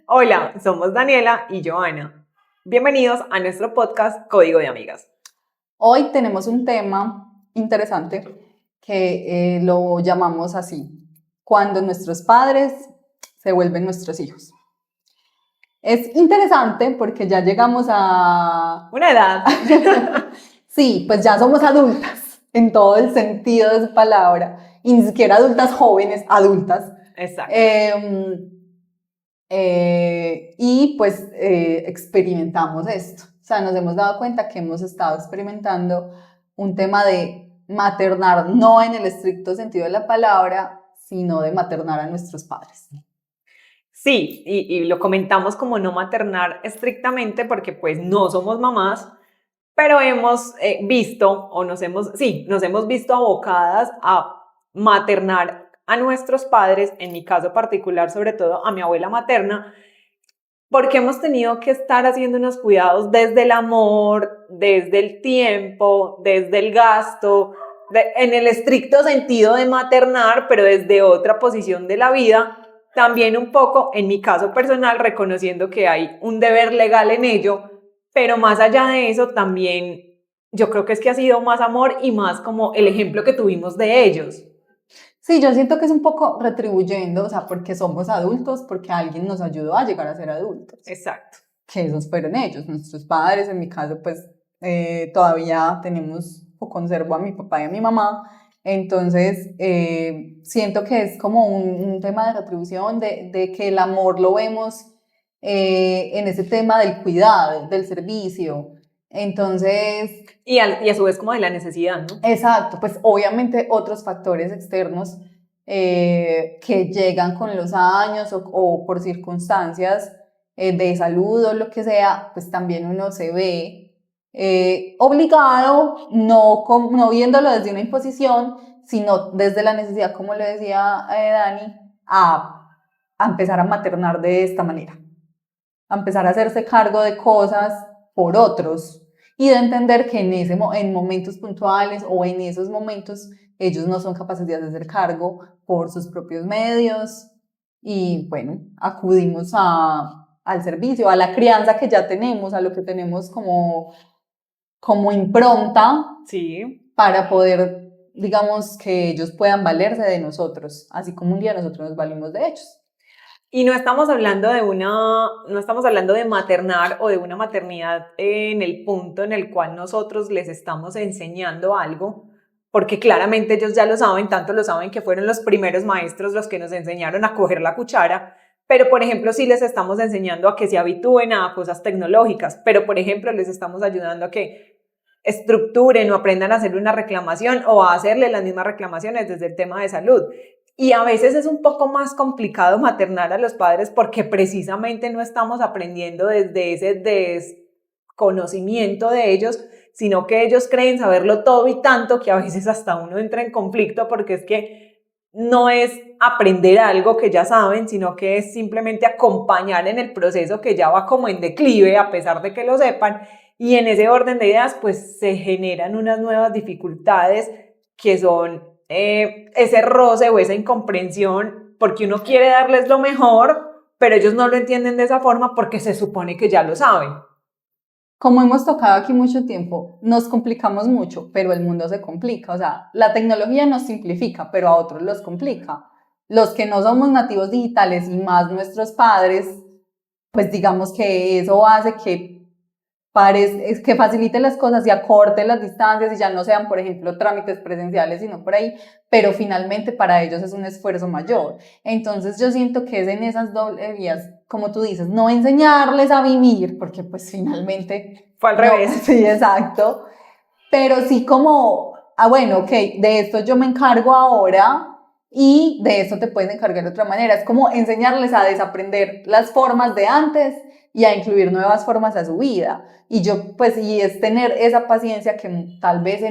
Hola, somos Daniela y Joana. Bienvenidos a nuestro podcast Código de Amigas. Hoy tenemos un tema interesante que lo llamamos así, cuando nuestros padres se vuelven nuestros hijos. Es interesante porque ya llegamos a... Una edad. Sí, pues ya somos adultas en todo el sentido de su palabra, y ni siquiera adultas jóvenes, adultas. Exacto. Y pues experimentamos esto. O sea, nos hemos dado cuenta que hemos estado experimentando un tema de maternar, no en el estricto sentido de la palabra, sino de maternar a nuestros padres. Sí, y lo comentamos como no maternar estrictamente porque pues no somos mamás, pero hemos visto o nos hemos visto abocadas a maternar a nuestros padres, en mi caso particular, sobre todo a mi abuela materna, porque hemos tenido que estar haciendo unos cuidados desde el amor, desde el tiempo, desde el gasto, en el estricto sentido de maternar, pero desde otra posición de la vida, también un poco, en mi caso personal, reconociendo que hay un deber legal en ello, pero más allá de eso también yo creo que es que ha sido más amor y más como el ejemplo que tuvimos de ellos. Sí, yo siento que es un poco retribuyendo, o sea, porque somos adultos, porque alguien nos ayudó a llegar a ser adultos. Exacto. Que esos fueron ellos, nuestros padres. En mi caso, pues todavía tenemos o conservo a mi papá y a mi mamá. Entonces, siento que es como un tema de retribución, de que el amor lo vemos en ese tema del cuidado, del servicio. Entonces... Y a su vez como de la necesidad, ¿no? Exacto, pues obviamente otros factores externos que llegan con los años o por circunstancias de salud o lo que sea, pues también uno se ve obligado, no viéndolo desde una imposición, sino desde la necesidad, como le decía Dani, a empezar a maternar de esta manera, a empezar a hacerse cargo de cosas por otros y de entender que en momentos puntuales o en esos momentos ellos no son capaces de hacerse cargo por sus propios medios y bueno, acudimos al servicio, a la crianza que ya tenemos, a lo que tenemos como impronta, sí, para poder, digamos, que ellos puedan valerse de nosotros, así como un día nosotros nos valimos de ellos. Y no estamos hablando no estamos hablando de maternar o de una maternidad en el punto en el cual nosotros les estamos enseñando algo, porque claramente ellos ya lo saben, tanto lo saben que fueron los primeros maestros los que nos enseñaron a coger la cuchara, pero por ejemplo sí les estamos enseñando a que se habitúen a cosas tecnológicas, pero por ejemplo les estamos ayudando a que estructuren o aprendan a hacer una reclamación o a hacerle las mismas reclamaciones desde el tema de salud. Y a veces es un poco más complicado maternar a los padres porque precisamente no estamos aprendiendo desde ese desconocimiento de ellos, sino que ellos creen saberlo todo y tanto que a veces hasta uno entra en conflicto porque es que no es aprender algo que ya saben, sino que es simplemente acompañar en el proceso que ya va como en declive a pesar de que lo sepan, y en ese orden de ideas pues se generan unas nuevas dificultades que son ese roce o esa incomprensión porque uno quiere darles lo mejor, pero ellos no lo entienden de esa forma porque se supone que ya lo saben. Como hemos tocado aquí mucho tiempo, nos complicamos mucho, pero el mundo se complica. O sea, la tecnología nos simplifica, pero a otros los complica. Los que no somos nativos digitales y más nuestros padres, pues digamos que eso hace que facilite las cosas y acorte las distancias y ya no sean, por ejemplo, trámites presenciales, sino por ahí, pero finalmente para ellos es un esfuerzo mayor. Entonces yo siento que es en esas doble vías, como tú dices, no enseñarles a vivir, porque pues finalmente... Fue al No, revés. sí, exacto. Pero sí como, bueno, ok, de esto yo me encargo ahora y de esto te puedes encargar de otra manera. Es como enseñarles a desaprender las formas de antes y a incluir nuevas formas a su vida. Y yo, pues, y es tener esa paciencia que tal vez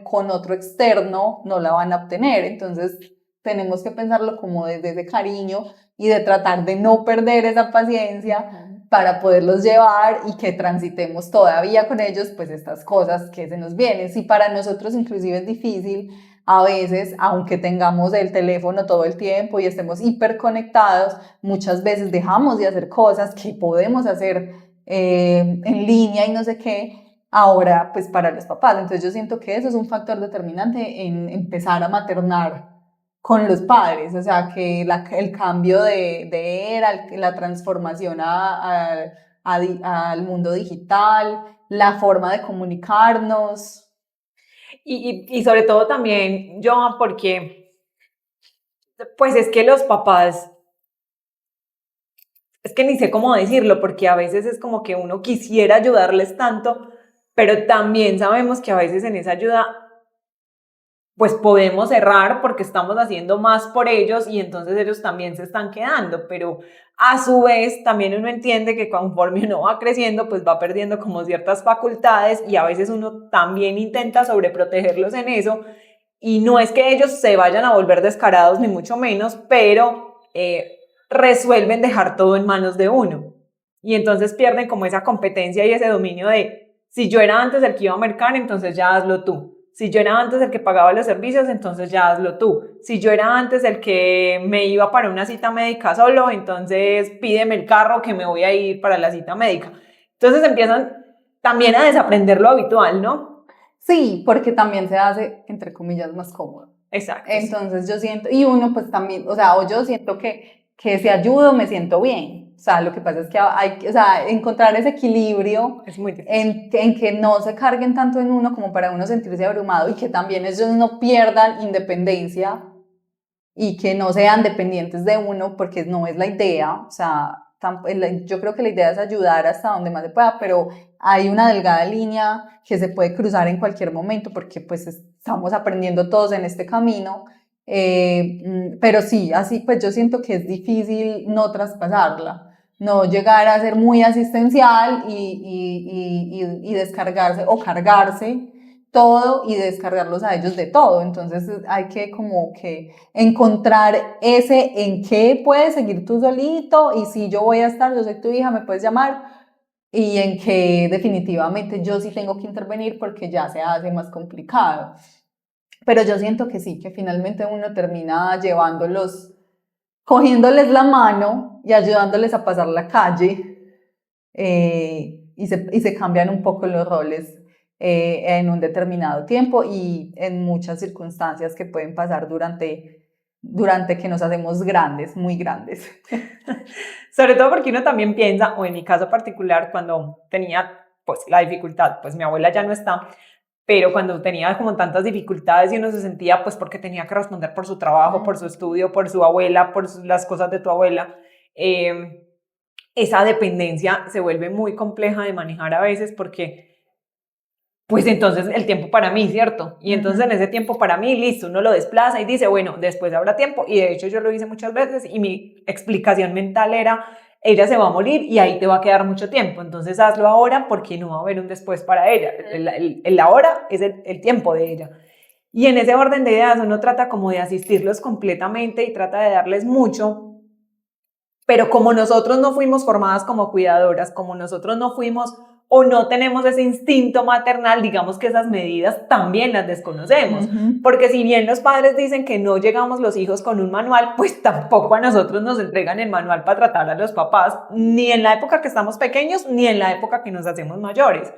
con otro externo no la van a obtener. Entonces, tenemos que pensarlo como desde ese cariño y de tratar de no perder esa paciencia para poderlos llevar y que transitemos todavía con ellos, pues, estas cosas que se nos vienen. Si para nosotros inclusive es difícil a veces, aunque tengamos el teléfono todo el tiempo y estemos hiperconectados, muchas veces dejamos de hacer cosas que podemos hacer en línea y no sé qué, ahora pues para los papás. Entonces yo siento que eso es un factor determinante en empezar a maternar con los padres, o sea, que el cambio de era, la transformación al mundo digital, la forma de comunicarnos. Y sobre todo también, Joan, porque pues es que los papás, es que ni sé cómo decirlo, porque a veces es como que uno quisiera ayudarles tanto, pero también sabemos que a veces en esa ayuda pues podemos errar porque estamos haciendo más por ellos y entonces ellos también se están quedando, pero a su vez también uno entiende que conforme uno va creciendo pues va perdiendo como ciertas facultades y a veces uno también intenta sobreprotegerlos en eso y no es que ellos se vayan a volver descarados ni mucho menos, pero resuelven dejar todo en manos de uno y entonces pierden como esa competencia y ese dominio de si yo era antes el que iba a mercar, entonces ya hazlo tú. Si yo era antes el que pagaba los servicios, entonces ya hazlo tú. Si yo era antes el que me iba para una cita médica solo, entonces pídeme el carro que me voy a ir para la cita médica. Entonces empiezan también a desaprender lo habitual, ¿no? Sí, porque también se hace, entre comillas, más cómodo. Exacto. Entonces yo siento, y uno pues también, o sea, o yo siento que si ayudo me siento bien. O sea, lo que pasa es que hay que, o sea, encontrar ese equilibrio es muy difícil. en que no se carguen tanto en uno como para uno sentirse abrumado y que también ellos no pierdan independencia y que no sean dependientes de uno porque no es la idea. O sea, yo creo que la idea es ayudar hasta donde más se pueda, pero hay una delgada línea que se puede cruzar en cualquier momento porque pues estamos aprendiendo todos en este camino. Pero sí, así pues yo siento que es difícil no traspasarla, no llegar a ser muy asistencial y descargarse o cargarse todo y descargarlos a ellos de todo. Entonces hay que como que encontrar ese en qué puedes seguir tú solito y si yo voy a estar, yo soy tu hija, me puedes llamar, y en que definitivamente yo sí tengo que intervenir porque ya se hace más complicado. Pero yo siento que sí, que finalmente uno termina llevándolos, cogiéndoles la mano y ayudándoles a pasar la calle, y se cambian un poco los roles en un determinado tiempo y en muchas circunstancias que pueden pasar durante que nos hacemos grandes, muy grandes. Sobre todo porque uno también piensa, o en mi caso particular, cuando tenía pues la dificultad, pues mi abuela ya no está, pero cuando tenía como tantas dificultades y uno se sentía pues porque tenía que responder por su trabajo, por su estudio, por su abuela, por las cosas de tu abuela, esa dependencia se vuelve muy compleja de manejar a veces porque pues entonces el tiempo para mí, ¿cierto? Y entonces en ese tiempo para mí, listo, uno lo desplaza y dice, bueno, después habrá tiempo. Y de hecho yo lo hice muchas veces y mi explicación mental era, ella se va a morir y ahí te va a quedar mucho tiempo. Entonces hazlo ahora porque no va a haber un después para ella. El ahora es el tiempo de ella. Y en ese orden de ideas uno trata como de asistirlos completamente y trata de darles mucho. Pero como nosotros no fuimos formadas como cuidadoras, como nosotros no fuimos o no tenemos ese instinto maternal, digamos que esas medidas también las desconocemos. Porque si bien los padres dicen que no llegamos los hijos con un manual, pues tampoco a nosotros nos entregan el manual para tratar a los papás, ni en la época que estamos pequeños, ni en la época que nos hacemos mayores.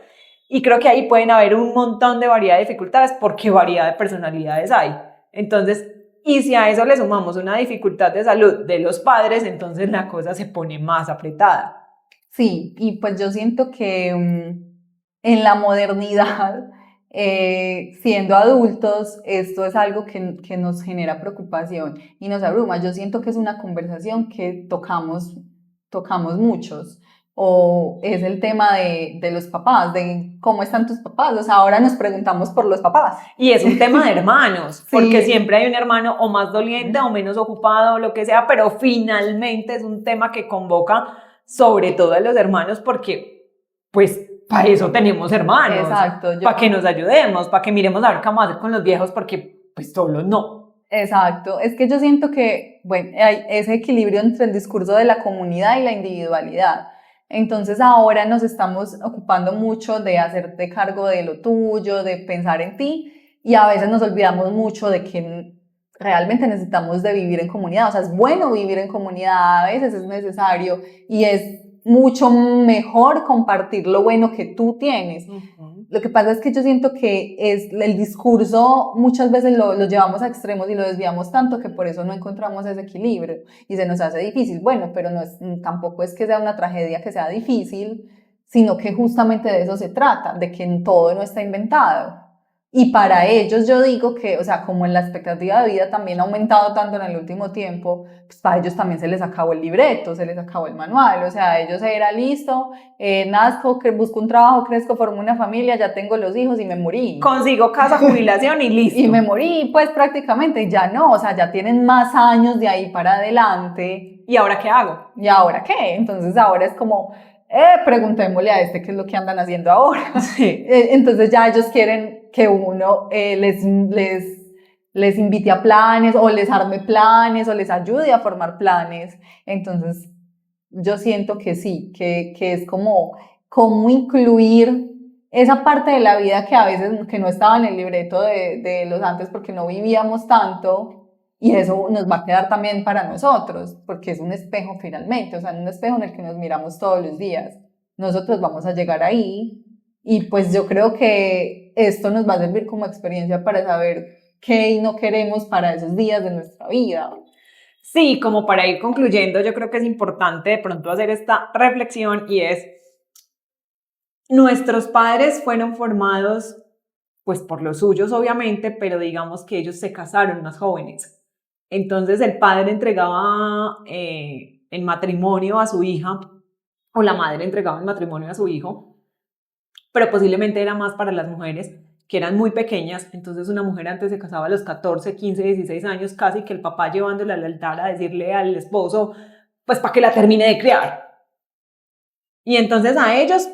Y creo que ahí pueden haber un montón de variedad de dificultades porque variedad de personalidades hay. Entonces, y si a eso le sumamos una dificultad de salud de los padres, entonces la cosa se pone más apretada. Sí, y pues yo siento que en la modernidad, siendo adultos, esto es algo que nos genera preocupación y nos abruma. Yo siento que es una conversación que tocamos muchos. O es el tema de los papás, de cómo están tus papás. O sea, ahora nos preguntamos por los papás. Y es un tema de hermanos, Sí. Porque siempre hay un hermano o más doliente o menos ocupado o lo que sea, pero finalmente es un tema que convoca sobre todo a los hermanos porque, pues, para eso tenemos hermanos. Exacto. Para que nos ayudemos, para que miremos a ver qué vamos a hacer con los viejos porque, pues, solos no. Exacto, es que yo siento que, bueno, hay ese equilibrio entre el discurso de la comunidad y la individualidad. Entonces ahora nos estamos ocupando mucho de hacerte cargo de lo tuyo, de pensar en ti, y a veces nos olvidamos mucho de que realmente necesitamos de vivir en comunidad. O sea, es bueno vivir en comunidad, a veces es necesario y es mucho mejor compartir lo bueno que tú tienes. Lo que pasa es que yo siento que el discurso muchas veces lo llevamos a extremos y lo desviamos tanto que por eso no encontramos ese equilibrio y se nos hace difícil. Bueno, pero tampoco es que sea una tragedia que sea difícil, sino que justamente de eso se trata, de que todo no está inventado. Y para ellos yo digo que, o sea, como en la expectativa de vida también ha aumentado tanto en el último tiempo, pues para ellos también se les acabó el libreto, se les acabó el manual, o sea, ellos era listo, nazco, busco un trabajo, crezco, formo una familia, ya tengo los hijos y me morí. Consigo casa, jubilación y listo. Y me morí, pues prácticamente ya no, o sea, ya tienen más años de ahí para adelante. ¿Y ahora qué hago? ¿Y ahora qué? Entonces ahora es como, preguntémosle a qué es lo que andan haciendo ahora. Sí. Entonces ya ellos quieren que uno les invite a planes o les arme planes o les ayude a formar planes. Entonces yo siento que sí, que es como incluir esa parte de la vida que a veces que no estaba en el libreto de los antes porque no vivíamos tanto. Y eso nos va a quedar también para nosotros, porque es un espejo finalmente, o sea, un espejo en el que nos miramos todos los días. Nosotros vamos a llegar ahí y pues yo creo que esto nos va a servir como experiencia para saber qué no queremos para esos días de nuestra vida. Sí, como para ir concluyendo, yo creo que es importante de pronto hacer esta reflexión y es, nuestros padres fueron formados pues por los suyos obviamente, pero digamos que ellos se casaron más jóvenes. Entonces el padre entregaba en matrimonio a su hija o la madre entregaba en matrimonio a su hijo, pero posiblemente era más para las mujeres que eran muy pequeñas. Entonces una mujer antes se casaba a los 14, 15, 16 años, casi que el papá llevándola al altar a decirle al esposo, pues para que la termine de criar. Y entonces a ellos,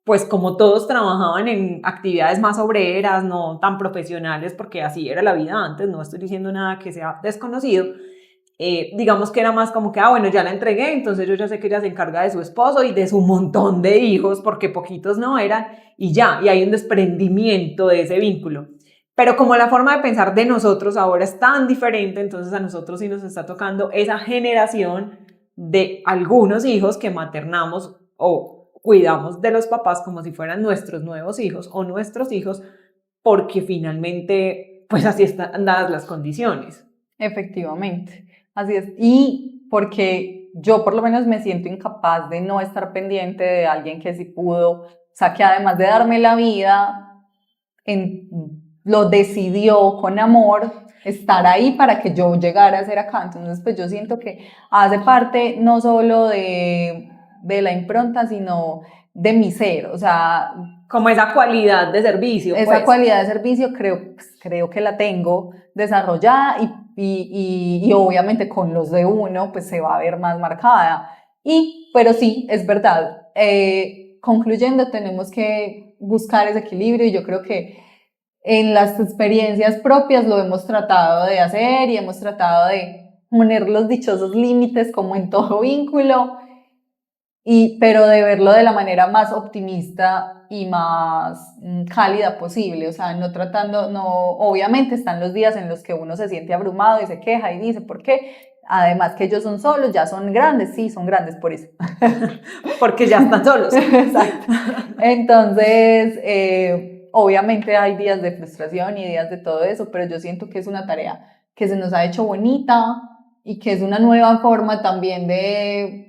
pues como todos trabajaban en actividades más obreras, no tan profesionales, porque así era la vida antes, no estoy diciendo nada que sea desconocido, digamos que era más como que, bueno, ya la entregué, entonces yo ya sé que ella se encarga de su esposo y de su montón de hijos, porque poquitos no eran, y ya, y hay un desprendimiento de ese vínculo. Pero como la forma de pensar de nosotros ahora es tan diferente, entonces a nosotros sí nos está tocando esa generación de algunos hijos que maternamos o cuidamos de los papás como si fueran nuestros nuevos hijos o nuestros hijos, porque finalmente, pues así están dadas las condiciones. Efectivamente, así es. Y porque yo por lo menos me siento incapaz de no estar pendiente de alguien que sí pudo, o sea, que además de darme la vida, lo decidió con amor estar ahí para que yo llegara a ser acá. Entonces, pues yo siento que hace parte no solo de la impronta, sino de mi ser, o sea, como esa cualidad de servicio. Esa pues. cualidad de servicio creo que la tengo desarrollada y obviamente con los de uno pues se va a ver más marcada. Pero sí, es verdad. Concluyendo, tenemos que buscar ese equilibrio y yo creo que en las experiencias propias lo hemos tratado de hacer y hemos tratado de poner los dichosos límites como en todo vínculo, pero de verlo de la manera más optimista y más cálida posible, o sea, obviamente están los días en los que uno se siente abrumado y se queja y dice, ¿por qué? Además que ellos son solos, ya son grandes, sí, son grandes por eso. Porque ya están solos. Exacto. Entonces, obviamente hay días de frustración y días de todo eso, pero yo siento que es una tarea que se nos ha hecho bonita y que es una nueva forma también de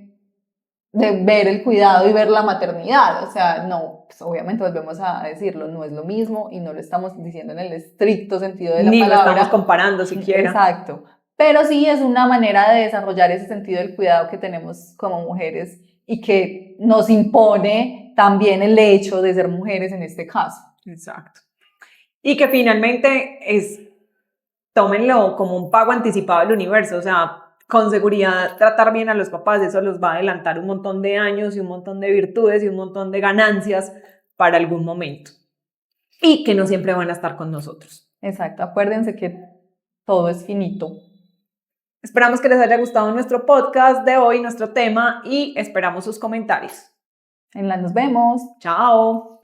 ver el cuidado y ver la maternidad, o sea, no, pues obviamente volvemos a decirlo, no es lo mismo y no lo estamos diciendo en el estricto sentido de la Ni palabra. Ni lo estamos comparando siquiera. Exacto, pero sí es una manera de desarrollar ese sentido del cuidado que tenemos como mujeres y que nos impone también el hecho de ser mujeres en este caso. Exacto. Y que finalmente tómenlo como un pago anticipado del universo, o sea, con seguridad tratar bien a los papás, eso los va a adelantar un montón de años y un montón de virtudes y un montón de ganancias para algún momento. Y que no siempre van a estar con nosotros. Exacto, acuérdense que todo es finito. Esperamos que les haya gustado nuestro podcast de hoy, nuestro tema, y esperamos sus comentarios. Nos vemos. Chao.